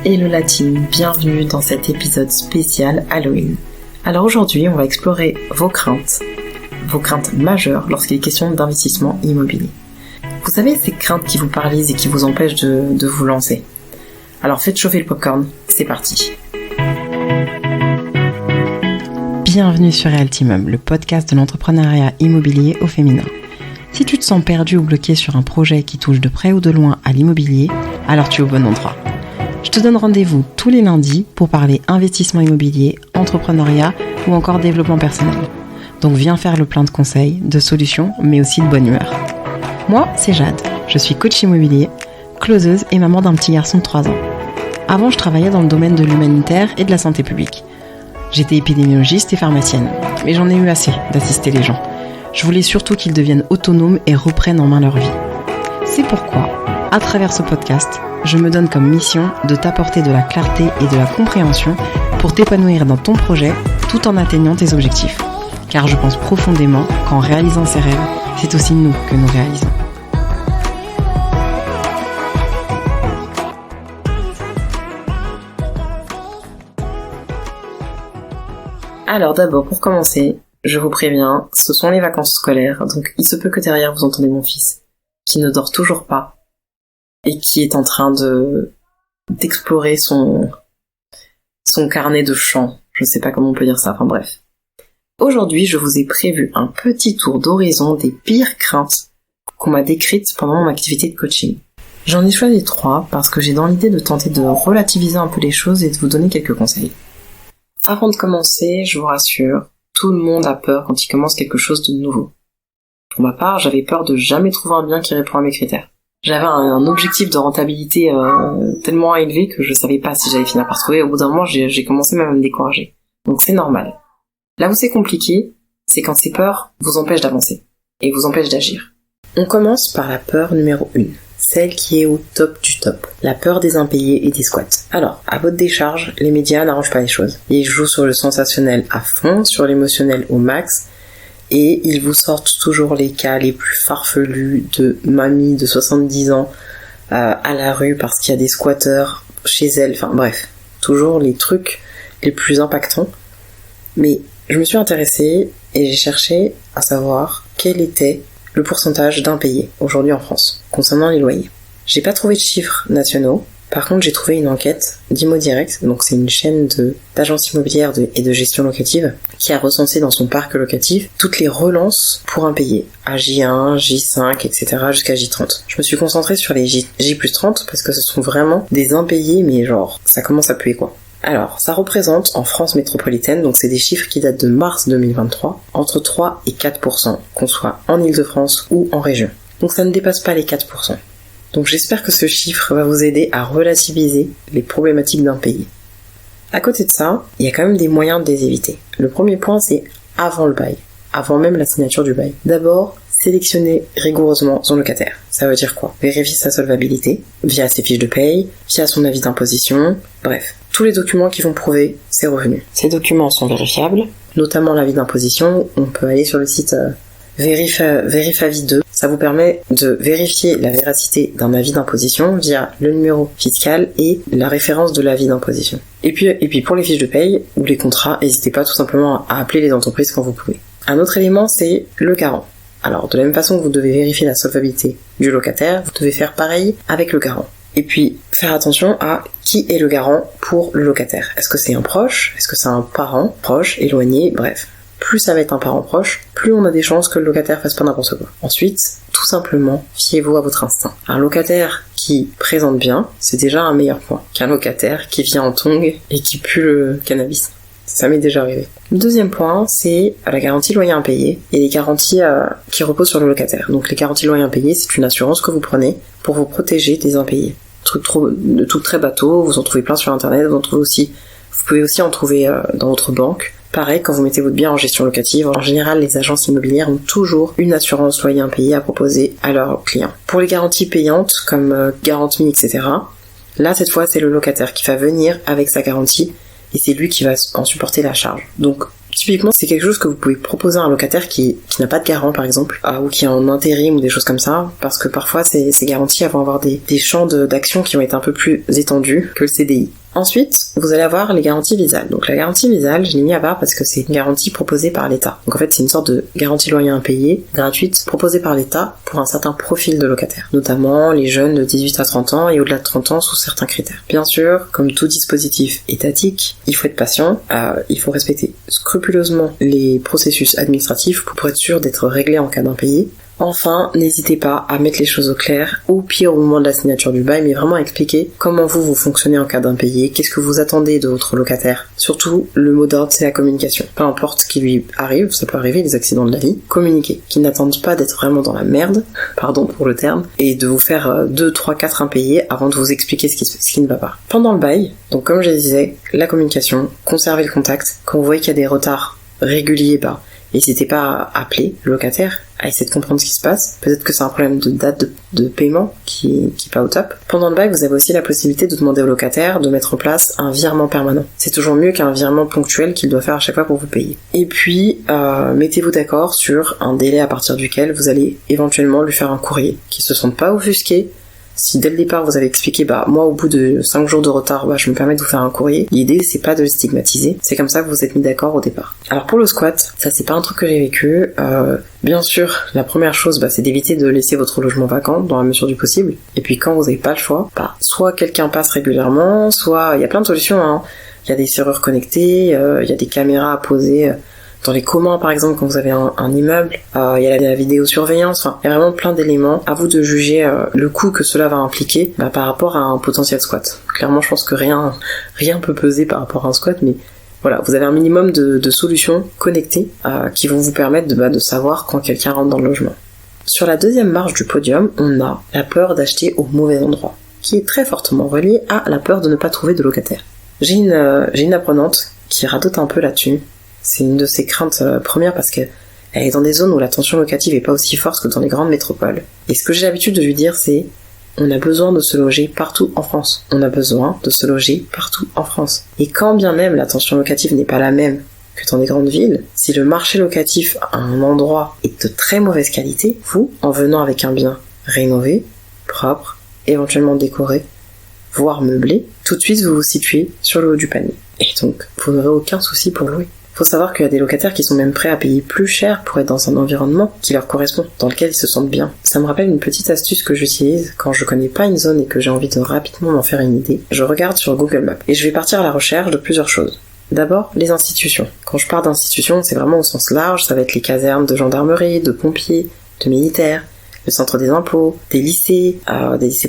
Hello la team, bienvenue dans cet épisode spécial Halloween. Alors aujourd'hui, on va explorer vos craintes majeures lorsqu'il est question d'investissement immobilier. Vous savez, ces craintes qui vous paralysent et qui vous empêchent de vous lancer. Alors faites chauffer le popcorn, c'est parti. Bienvenue sur Realty Mum, le podcast de l'entrepreneuriat immobilier au féminin. Si tu te sens perdu ou bloqué sur un projet qui touche de près ou de loin à l'immobilier, alors tu es au bon endroit. Je te donne rendez-vous tous les lundis pour parler investissement immobilier, entrepreneuriat ou encore développement personnel. Donc viens faire le plein de conseils, de solutions, mais aussi de bonne humeur. Moi, c'est Jade, je suis coach immobilier, closeuse et maman d'un petit garçon de 3 ans. Avant, je travaillais dans le domaine de l'humanitaire et de la santé publique. J'étais épidémiologiste et pharmacienne, mais j'en ai eu assez d'assister les gens. Je voulais surtout qu'ils deviennent autonomes et reprennent en main leur vie. C'est pourquoi, à travers ce podcast, je me donne comme mission de t'apporter de la clarté et de la compréhension pour t'épanouir dans ton projet tout en atteignant tes objectifs. Car je pense profondément qu'en réalisant ses rêves, c'est aussi nous que nous réalisons. Alors d'abord, pour commencer, je vous préviens, ce sont les vacances scolaires, donc il se peut que derrière vous entendez mon fils, qui ne dort toujours pas, et qui est en train d'explorer son carnet de chant. Je sais pas comment on peut dire ça, enfin bref. Aujourd'hui, je vous ai prévu un petit tour d'horizon des pires craintes qu'on m'a décrites pendant mon activité de coaching. J'en ai choisi 3 parce que j'ai dans l'idée de tenter de relativiser un peu les choses et de vous donner quelques conseils. Avant de commencer, je vous rassure, tout le monde a peur quand il commence quelque chose de nouveau. Pour ma part, j'avais peur de jamais trouver un bien qui répond à mes critères. J'avais un objectif de rentabilité tellement élevé que je savais pas si j'allais finir par trouver. Au bout d'un moment, j'ai commencé même à me décourager. Donc c'est normal. Là où c'est compliqué, c'est quand ces peurs vous empêchent d'avancer et vous empêchent d'agir. On commence par la peur numéro 1, celle qui est au top du top, la peur des impayés et des squats. Alors, à votre décharge, les médias n'arrangent pas les choses. Ils jouent sur le sensationnel à fond, sur l'émotionnel au max, et ils vous sortent toujours les cas les plus farfelus de mamies de 70 ans à la rue parce qu'il y a des squatteurs chez elle, enfin bref, toujours les trucs les plus impactants. Mais je me suis intéressée et j'ai cherché à savoir quel était le pourcentage d'impayés aujourd'hui en France concernant les loyers. J'ai pas trouvé de chiffres nationaux. Par contre, j'ai trouvé une enquête d'Immo Direct, donc c'est une chaîne d'agences immobilières et de gestion locative, qui a recensé dans son parc locatif toutes les relances pour impayés, à J1, J5, etc. jusqu'à J30. Je me suis concentrée sur les J+30 parce que ce sont vraiment des impayés, mais genre, ça commence à puer quoi. Alors, ça représente en France métropolitaine, donc c'est des chiffres qui datent de mars 2023, entre 3 et 4%, qu'on soit en Île-de-France ou en région. Donc ça ne dépasse pas les 4%. Donc j'espère que ce chiffre va vous aider à relativiser les problématiques d'impayés. À côté de ça, il y a quand même des moyens de les éviter. Le premier point, c'est avant le bail, avant même la signature du bail. D'abord, sélectionnez rigoureusement son locataire. Ça veut dire quoi ? Vérifier sa solvabilité, via ses fiches de paye, via son avis d'imposition, bref. Tous les documents qui vont prouver ses revenus. Ces documents sont vérifiables, notamment l'avis d'imposition. On peut aller sur le site Verifavis 2. Ça vous permet de vérifier la véracité d'un avis d'imposition via le numéro fiscal et la référence de l'avis d'imposition. Et puis pour les fiches de paye ou les contrats, n'hésitez pas tout simplement à appeler les entreprises quand vous pouvez. Un autre élément, c'est le garant. Alors, de la même façon que vous devez vérifier la solvabilité du locataire, vous devez faire pareil avec le garant. Et puis, faire attention à qui est le garant pour le locataire. Est-ce que c'est un proche ? Est-ce que c'est un parent proche, éloigné ? Bref. Plus ça va être un parent proche, plus on a des chances que le locataire fasse pas n'importe quoi. Ensuite, tout simplement, fiez-vous à votre instinct. Un locataire qui présente bien, c'est déjà un meilleur point qu'un locataire qui vient en tongs et qui pue le cannabis. Ça m'est déjà arrivé. Le deuxième point, c'est la garantie loyer impayé et les garanties qui reposent sur le locataire. Donc les garanties loyer impayé, c'est une assurance que vous prenez pour vous protéger des impayés. De trucs très bateaux, vous en trouvez plein sur internet, vous pouvez aussi en trouver dans votre banque. Pareil, quand vous mettez votre bien en gestion locative, en général, les agences immobilières ont toujours une assurance loyer impayé à proposer à leurs clients. Pour les garanties payantes, comme Garantie, etc., là, cette fois, c'est le locataire qui va venir avec sa garantie et c'est lui qui va en supporter la charge. Donc, Typiquement, c'est quelque chose que vous pouvez proposer à un locataire qui n'a pas de garant, par exemple, ou qui est en intérim ou des choses comme ça, parce que parfois ces garanties vont avoir des champs d'action qui vont être un peu plus étendus que le CDI. Ensuite, vous allez avoir les garanties visales. Donc la garantie visale, je l'ai mis à part parce que c'est une garantie proposée par l'État. Donc en fait, c'est une sorte de garantie loyer impayé, gratuite, proposée par l'État pour un certain profil de locataire. Notamment les jeunes de 18 à 30 ans et au-delà de 30 ans sous certains critères. Bien sûr, comme tout dispositif étatique, il faut être patient, il faut respecter scrupuleusement les processus administratifs pour être sûr d'être réglé en cas d'impayé. Enfin, n'hésitez pas à mettre les choses au clair, ou pire au moment de la signature du bail, mais vraiment à expliquer comment vous fonctionnez en cas d'impayé, qu'est-ce que vous attendez de votre locataire. Surtout, le mot d'ordre, c'est la communication. Peu importe ce qui lui arrive, ça peut arriver, les accidents de la vie, communiquez. Qu'ils n'attendent pas d'être vraiment dans la merde, pardon pour le terme, et de vous faire 2, 3, 4 impayés avant de vous expliquer ce qui ne va pas. Pendant le bail, donc comme je disais, la communication, conservez le contact. Quand vous voyez qu'il y a des retards réguliers, n'hésitez pas à appeler le locataire, à essayer de comprendre ce qui se passe. Peut-être que c'est un problème de date de paiement qui est pas au top. Pendant le bail, vous avez aussi la possibilité de demander au locataire de mettre en place un virement permanent. C'est toujours mieux qu'un virement ponctuel qu'il doit faire à chaque fois pour vous payer. Et puis, mettez-vous d'accord sur un délai à partir duquel vous allez éventuellement lui faire un courrier, qui se sente pas offusqué. Si dès le départ vous avez expliqué, moi au bout de 5 jours de retard, je me permets de vous faire un courrier, l'idée c'est pas de le stigmatiser, c'est comme ça que vous vous êtes mis d'accord au départ. Alors pour le squat, ça c'est pas un truc que j'ai vécu, bien sûr la première chose c'est d'éviter de laisser votre logement vacant dans la mesure du possible, et puis quand vous avez pas le choix, soit quelqu'un passe régulièrement, soit il y a plein de solutions, il y a des serrures connectées, il y a des caméras à poser dans les communs par exemple quand vous avez un immeuble, il y a la vidéosurveillance, il y a vraiment plein d'éléments. À vous de juger le coût que cela va impliquer par rapport à un potentiel squat. Clairement je pense que rien peut peser par rapport à un squat, mais voilà, vous avez un minimum de solutions connectées qui vont vous permettre de savoir quand quelqu'un rentre dans le logement. Sur la deuxième marche du podium, on a la peur d'acheter au mauvais endroit, qui est très fortement reliée à la peur de ne pas trouver de locataire. J'ai une apprenante qui radote un peu là-dessus. C'est une de ses craintes premières parce qu'elle est dans des zones où la tension locative est pas aussi forte que dans les grandes métropoles. Et ce que j'ai l'habitude de lui dire, c'est on a besoin de se loger partout en France. On a besoin de se loger partout en France. Et quand bien même la tension locative n'est pas la même que dans des grandes villes, si le marché locatif à un endroit est de très mauvaise qualité, vous, en venant avec un bien rénové, propre, éventuellement décoré, voire meublé, tout de suite vous vous situez sur le haut du panier. Et donc, vous n'aurez aucun souci pour louer. Faut savoir qu'il y a des locataires qui sont même prêts à payer plus cher pour être dans un environnement qui leur correspond, dans lequel ils se sentent bien. Ça me rappelle une petite astuce que j'utilise quand je connais pas une zone et que j'ai envie de rapidement m'en faire une idée. Je regarde sur Google Maps et je vais partir à la recherche de plusieurs choses. D'abord, les institutions. Quand je parle d'institutions, c'est vraiment au sens large, ça va être les casernes de gendarmerie, de pompiers, de militaires, le centre des impôts, des lycées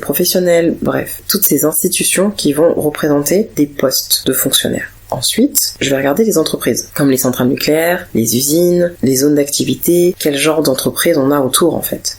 professionnels, bref, toutes ces institutions qui vont représenter des postes de fonctionnaires. Ensuite, je vais regarder les entreprises, comme les centrales nucléaires, les usines, les zones d'activité, quel genre d'entreprise on a autour en fait.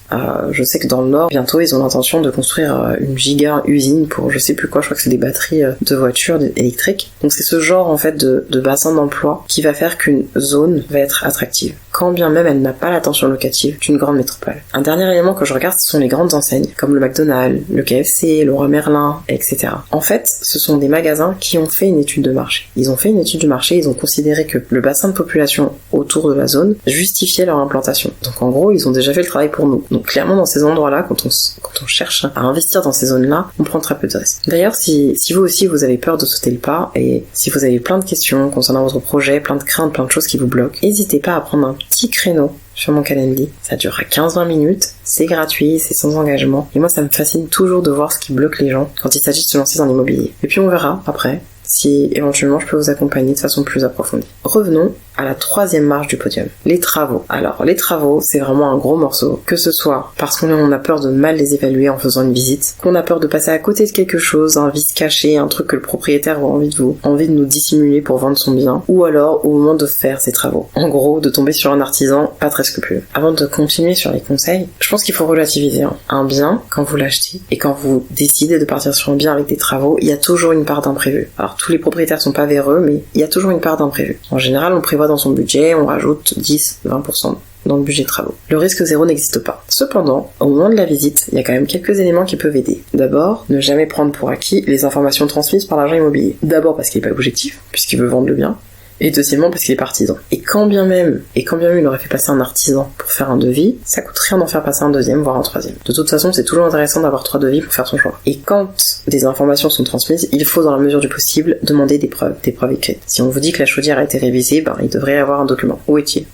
Je sais que dans le Nord, bientôt, ils ont l'intention de construire une giga usine pour je sais plus quoi, je crois que c'est des batteries de voitures électriques. Donc c'est ce genre en fait de bassin d'emploi qui va faire qu'une zone va être attractive, quand bien même elle n'a pas la tension locative d'une grande métropole. Un dernier élément que je regarde, ce sont les grandes enseignes, comme le McDonald's, le KFC, Leroy Merlin, etc. En fait, ce sont des magasins qui ont fait une étude de marché. Ils ont fait une étude du marché, ils ont considéré que le bassin de population autour de la zone justifiait leur implantation. Donc en gros, ils ont déjà fait le travail pour nous. Donc clairement, dans ces endroits-là, quand on cherche à investir dans ces zones-là, on prend très peu de risques. D'ailleurs, si vous aussi, vous avez peur de sauter le pas, et si vous avez plein de questions concernant votre projet, plein de craintes, plein de choses qui vous bloquent, n'hésitez pas à prendre un petit créneau sur mon calendrier. Ça durera 15-20 minutes, c'est gratuit, c'est sans engagement, et moi ça me fascine toujours de voir ce qui bloque les gens quand il s'agit de se lancer dans l'immobilier. Et puis on verra après si éventuellement je peux vous accompagner de façon plus approfondie. Revenons à la troisième marche du podium, les travaux. Alors les travaux, c'est vraiment un gros morceau, que ce soit parce qu'on a peur de mal les évaluer en faisant une visite, qu'on a peur de passer à côté de quelque chose, un vice caché, un truc que le propriétaire a envie de nous dissimuler pour vendre son bien, ou alors au moment de faire ses travaux. En gros, de tomber sur un artisan pas très scrupuleux. Avant de continuer sur les conseils, je pense qu'il faut relativiser. Un bien, quand vous l'achetez, et quand vous décidez de partir sur un bien avec des travaux, il y a toujours une part d'imprévu. Alors tous les propriétaires sont pas véreux, mais il y a toujours une part d'imprévu. En général, on prévoit dans son budget, on rajoute 10-20% dans le budget de travaux. Le risque zéro n'existe pas. Cependant, au moment de la visite, il y a quand même quelques éléments qui peuvent aider. D'abord, ne jamais prendre pour acquis les informations transmises par l'agent immobilier. D'abord parce qu'il n'est pas objectif, puisqu'il veut vendre le bien, Et deuxièmement, parce qu'il est partisan. Et quand bien même il aurait fait passer un artisan pour faire un devis, ça coûte rien d'en faire passer un deuxième, voire un troisième. De toute façon, c'est toujours intéressant d'avoir 3 devis pour faire son choix. Et quand des informations sont transmises, il faut, dans la mesure du possible, demander des preuves écrites. Si on vous dit que la chaudière a été révisée, il devrait y avoir un document. Où est-il ?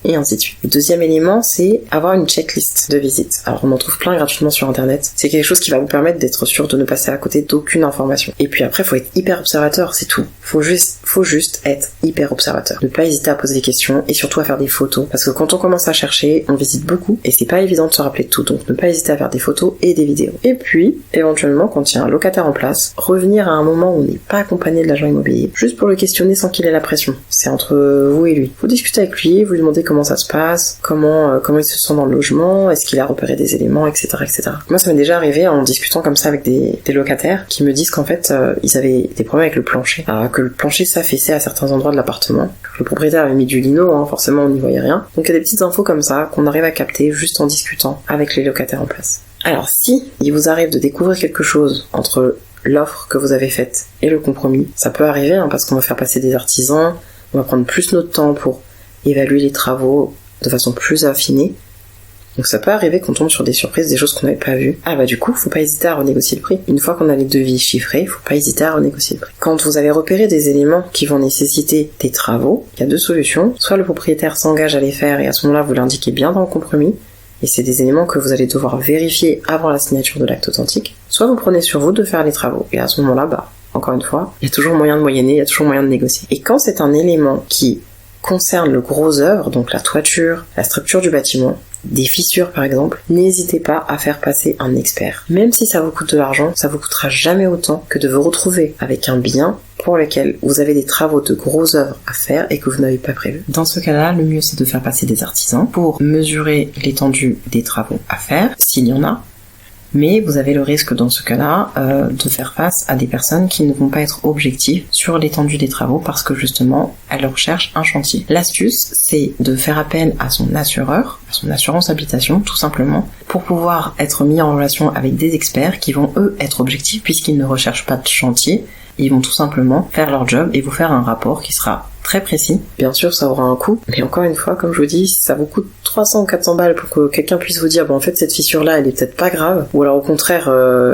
Et ainsi de suite. Le deuxième élément, c'est avoir une checklist de visite. Alors on en trouve plein gratuitement sur internet. C'est quelque chose qui va vous permettre d'être sûr de ne passer à côté d'aucune information. Et puis après, faut être hyper observateur, c'est tout. Faut juste être hyper observateur. Ne pas hésiter à poser des questions et surtout à faire des photos. Parce que quand on commence à chercher, on visite beaucoup et c'est pas évident de se rappeler de tout. Donc ne pas hésiter à faire des photos et des vidéos. Et puis, éventuellement, quand il y a un locataire en place, revenir à un moment où on n'est pas accompagné de l'agent immobilier, juste pour le questionner sans qu'il ait la pression. C'est entre vous et lui. Vous discutez avec lui, vous lui demandez comment ça se passe, comment il se sent dans le logement, est-ce qu'il a repéré des éléments, etc., etc. Moi, ça m'est déjà arrivé en discutant comme ça avec des locataires qui me disent qu'en fait, ils avaient des problèmes avec le plancher, que le plancher s'affaissait à certains endroits de l'appartement, que le propriétaire avait mis du lino, forcément on n'y voyait rien. Donc il y a des petites infos comme ça qu'on arrive à capter juste en discutant avec les locataires en place. Alors si il vous arrive de découvrir quelque chose entre l'offre que vous avez faite et le compromis, ça peut arriver parce qu'on va faire passer des artisans, on va prendre plus notre temps pour évaluer les travaux de façon plus affinée. Donc ça peut arriver qu'on tombe sur des surprises, des choses qu'on n'avait pas vues. Du coup, faut pas hésiter à renégocier le prix. Une fois qu'on a les devis chiffrés, faut pas hésiter à renégocier le prix. Quand vous avez repéré des éléments qui vont nécessiter des travaux, il y a 2 solutions. Soit le propriétaire s'engage à les faire et à ce moment-là, vous l'indiquez bien dans le compromis. Et c'est des éléments que vous allez devoir vérifier avant la signature de l'acte authentique. Soit vous prenez sur vous de faire les travaux. Et à ce moment-là, encore une fois, il y a toujours moyen de moyenner, il y a toujours moyen de négocier. Et quand c'est un élément qui concerne le gros œuvre, donc la toiture, la structure du bâtiment, des fissures par exemple, n'hésitez pas à faire passer un expert. Même si ça vous coûte de l'argent, ça vous coûtera jamais autant que de vous retrouver avec un bien pour lequel vous avez des travaux de gros œuvres à faire et que vous n'avez pas prévu. Dans ce cas-là, le mieux c'est de faire passer des artisans pour mesurer l'étendue des travaux à faire, s'il y en a. Mais vous avez le risque dans ce cas-là de faire face à des personnes qui ne vont pas être objectives sur l'étendue des travaux parce que justement elles recherchent un chantier. L'astuce, c'est de faire appel à son assureur, à son assurance habitation tout simplement, pour pouvoir être mis en relation avec des experts qui vont eux être objectifs puisqu'ils ne recherchent pas de chantier. Ils vont tout simplement faire leur job et vous faire un rapport qui sera très précis. Bien sûr, ça aura un coût, mais encore une fois, comme je vous dis, si ça vous coûte 300 ou 400 balles pour que quelqu'un puisse vous dire en fait cette fissure-là, elle est peut-être pas grave, ou alors au contraire,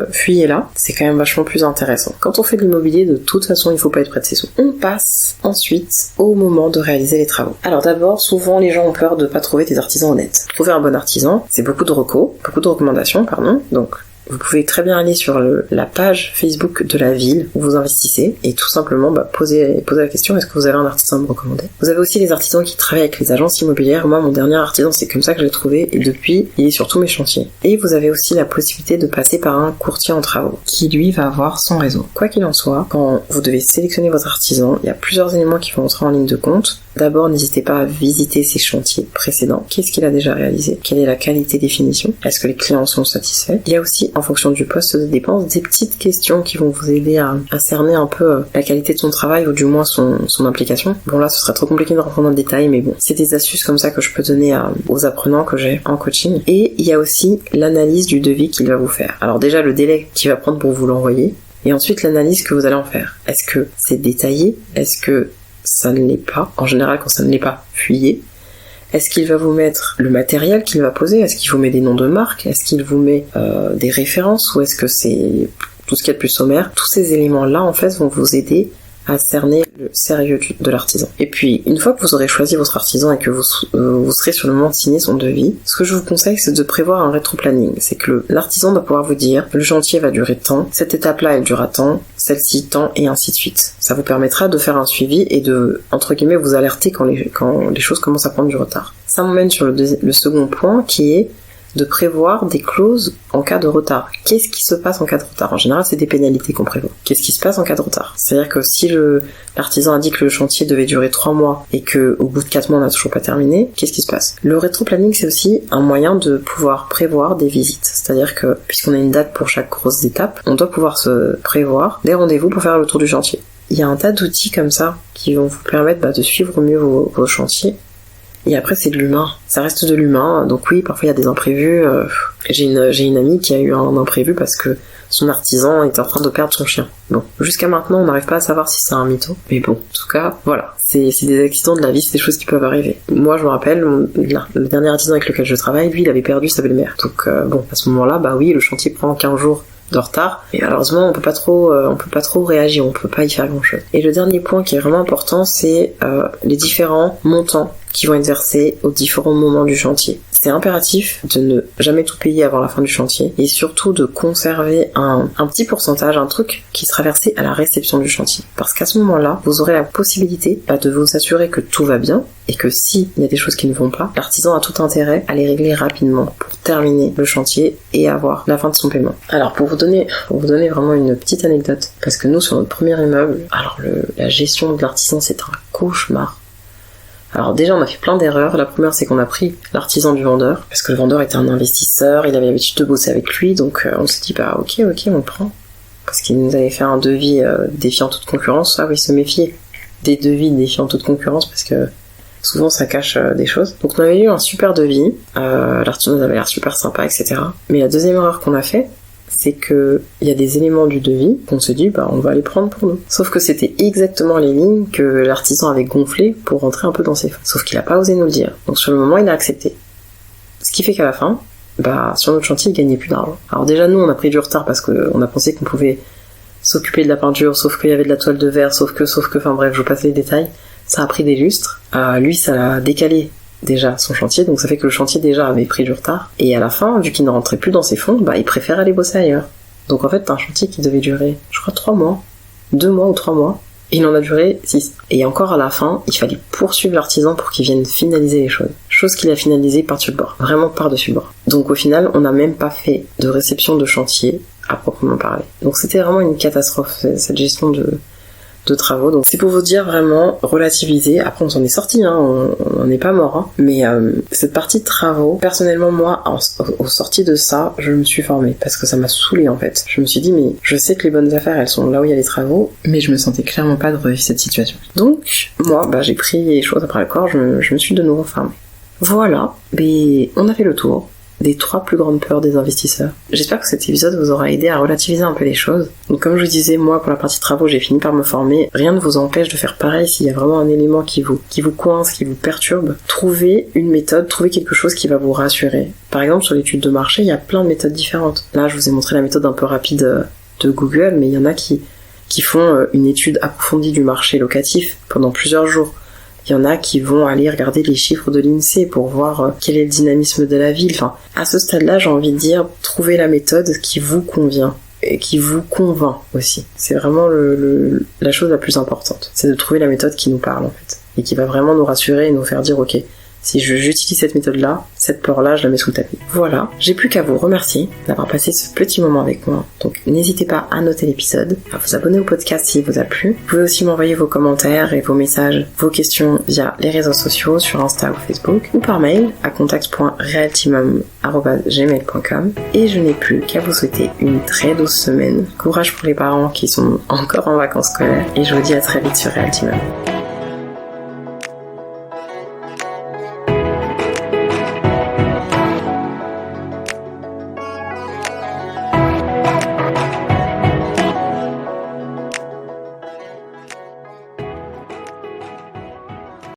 fuyez-la, c'est quand même vachement plus intéressant. Quand on fait de l'immobilier, de toute façon, il faut pas être près de ses sous. On passe ensuite au moment de réaliser les travaux. Alors d'abord, souvent les gens ont peur de pas trouver des artisans honnêtes. Trouver un bon artisan, c'est beaucoup de recommandations, donc vous pouvez très bien aller sur la page Facebook de la ville où vous investissez et tout simplement poser la question, est-ce que vous avez un artisan à me recommander ? Vous avez aussi les artisans qui travaillent avec les agences immobilières. Moi, mon dernier artisan, c'est comme ça que je l'ai trouvé et depuis, il est sur tous mes chantiers. Et vous avez aussi la possibilité de passer par un courtier en travaux qui, lui, va avoir son réseau. Quoi qu'il en soit, quand vous devez sélectionner votre artisan, il y a plusieurs éléments qui vont entrer en ligne de compte. D'abord, n'hésitez pas à visiter ses chantiers précédents. Qu'est-ce qu'il a déjà réalisé ? Quelle est la qualité des finitions ? Est-ce que les clients sont satisfaits ? Il y a aussi, en fonction du poste de dépense, des petites questions qui vont vous aider à cerner un peu la qualité de son travail ou du moins son implication. Bon là, ce serait trop compliqué de rentrer dans le détail, mais bon, c'est des astuces comme ça que je peux donner aux apprenants que j'ai en coaching. Et il y a aussi l'analyse du devis qu'il va vous faire. Alors déjà, le délai qu'il va prendre pour vous l'envoyer, et ensuite l'analyse que vous allez en faire. Est-ce que c'est détaillé ? Est-ce que ça ne l'est pas? En général, quand ça ne l'est pas, fuyez. Est-ce qu'il va vous mettre le matériel qu'il va poser? Est-ce qu'il vous met des noms de marques? Est-ce qu'il vous met des références? Ou est-ce que c'est tout ce qu'il y a de plus sommaire? Tous ces éléments-là, en fait, vont vous aider à cerner le sérieux de l'artisan. Et puis, une fois que vous aurez choisi votre artisan et que vous serez sur le moment de signer son devis, ce que je vous conseille, c'est de prévoir un rétro-planning. C'est que l'artisan doit pouvoir vous dire, le chantier va durer tant, cette étape-là, elle durera tant, celle-ci tant, et ainsi de suite. Ça vous permettra de faire un suivi et de, entre guillemets, vous alerter quand les choses commencent à prendre du retard. Ça m'emmène sur le second point, qui est de prévoir des clauses en cas de retard. Qu'est-ce qui se passe en cas de retard? En général, c'est des pénalités qu'on prévoit. Qu'est-ce qui se passe en cas de retard? C'est-à-dire que si l'artisan a dit que le chantier devait durer 3 mois et que au bout de 4 mois on n'a toujours pas terminé, qu'est-ce qui se passe? Le rétro-planning, c'est aussi un moyen de pouvoir prévoir des visites. C'est-à-dire que, puisqu'on a une date pour chaque grosse étape, on doit pouvoir se prévoir des rendez-vous pour faire le tour du chantier. Il y a un tas d'outils comme ça qui vont vous permettre de suivre mieux vos chantiers. Et après, c'est de l'humain. Ça reste de l'humain. Donc oui, parfois il y a des imprévus. J'ai une amie qui a eu un imprévu parce que son artisan était en train de perdre son chien. Bon, jusqu'à maintenant, on n'arrive pas à savoir si c'est un mytho. Mais bon, en tout cas, voilà. C'est des accidents de la vie, c'est des choses qui peuvent arriver. Moi, je me rappelle, le dernier artisan avec lequel je travaille, lui, il avait perdu sa belle-mère. Donc, bon, à ce moment-là, bah oui, le chantier prend 15 jours de retard, et malheureusement on peut pas trop réagir, on peut pas y faire grand chose. Et le dernier point qui est vraiment important, c'est les différents montants qui vont être versés aux différents moments du chantier. C'est impératif de ne jamais tout payer avant la fin du chantier et surtout de conserver un petit pourcentage, un truc qui sera versé à la réception du chantier. Parce qu'à ce moment-là, vous aurez la possibilité de vous assurer que tout va bien et que s'il y a des choses qui ne vont pas, l'artisan a tout intérêt à les régler rapidement pour terminer le chantier et avoir la fin de son paiement. Alors pour vous donner vraiment une petite anecdote, parce que nous sur notre premier immeuble, alors la gestion de l'artisan c'est un cauchemar. Alors déjà on a fait plein d'erreurs. La première c'est qu'on a pris l'artisan du vendeur, parce que le vendeur était un investisseur, il avait l'habitude de bosser avec lui, donc on s'est dit bah ok on le prend. Parce qu'il nous avait fait un devis défiant toute concurrence. Ah oui, se méfier des devis défiant toute concurrence parce que souvent ça cache des choses. Donc on avait eu un super devis, l'artisan avait l'air super sympa, etc. Mais la deuxième erreur qu'on a fait, c'est que il y a des éléments du devis qu'on s'est dit bah on va les prendre pour nous. Sauf que c'était exactement les lignes que l'artisan avait gonflées pour rentrer un peu dans ses fins. Sauf qu'il a pas osé nous le dire. Donc sur le moment il a accepté. Ce qui fait qu'à la fin, bah sur notre chantier il gagnait plus d'argent. Alors déjà nous on a pris du retard parce qu'on a pensé qu'on pouvait s'occuper de la peinture, sauf qu'il y avait de la toile de verre, sauf que, enfin bref, je vous passe les détails. Ça a pris des lustres. Lui ça l'a décalé déjà son chantier, donc ça fait que le chantier déjà avait pris du retard, et à la fin, vu qu'il ne rentrait plus dans ses fonds, bah il préfère aller bosser ailleurs. Donc en fait t'as un chantier qui devait durer, je crois 3 mois, 2 mois ou 3 mois, et il en a duré 6. Et encore à la fin, il fallait poursuivre l'artisan pour qu'il vienne finaliser les choses. Chose qu'il a finalisé par-dessus le bord, vraiment par-dessus le bord. Donc au final, on n'a même pas fait de réception de chantier à proprement parler. Donc c'était vraiment une catastrophe, cette gestion de travaux. Donc c'est pour vous dire vraiment relativiser. Après on s'en est sorti, hein, on n'est pas mort, hein. Mais cette partie de travaux, personnellement moi, au sorti de ça, je me suis formée parce que ça m'a saoulée en fait. Je me suis dit mais je sais que les bonnes affaires elles sont là où il y a les travaux, mais je me sentais clairement pas de revivre cette situation. Donc moi j'ai pris les choses après le corps, je me suis de nouveau formée. Voilà, mais on a fait le tour des 3 plus grandes peurs des investisseurs. J'espère que cet épisode vous aura aidé à relativiser un peu les choses. Donc comme je vous disais, moi pour la partie travaux, j'ai fini par me former. Rien ne vous empêche de faire pareil s'il y a vraiment un élément qui vous coince, qui vous perturbe. Trouvez une méthode, trouvez quelque chose qui va vous rassurer. Par exemple, sur l'étude de marché, il y a plein de méthodes différentes. Là, je vous ai montré la méthode un peu rapide de Google, mais il y en a qui font une étude approfondie du marché locatif pendant plusieurs jours. Il y en a qui vont aller regarder les chiffres de l'INSEE pour voir quel est le dynamisme de la ville. Enfin, à ce stade-là, j'ai envie de dire, trouvez la méthode qui vous convient et qui vous convainc aussi. C'est vraiment la chose la plus importante. C'est de trouver la méthode qui nous parle, en fait. Et qui va vraiment nous rassurer et nous faire dire, ok, si j'utilise cette méthode-là, cette peur-là, je la mets sous le tapis. Voilà, j'ai plus qu'à vous remercier d'avoir passé ce petit moment avec moi. Donc n'hésitez pas à noter l'épisode, à vous abonner au podcast s'il vous a plu. Vous pouvez aussi m'envoyer vos commentaires et vos messages, vos questions via les réseaux sociaux, sur Insta ou Facebook, ou par mail à contact.realtimum@gmail.com. Et je n'ai plus qu'à vous souhaiter une très douce semaine. Courage pour les parents qui sont encore en vacances scolaires, et je vous dis à très vite sur Realtimum.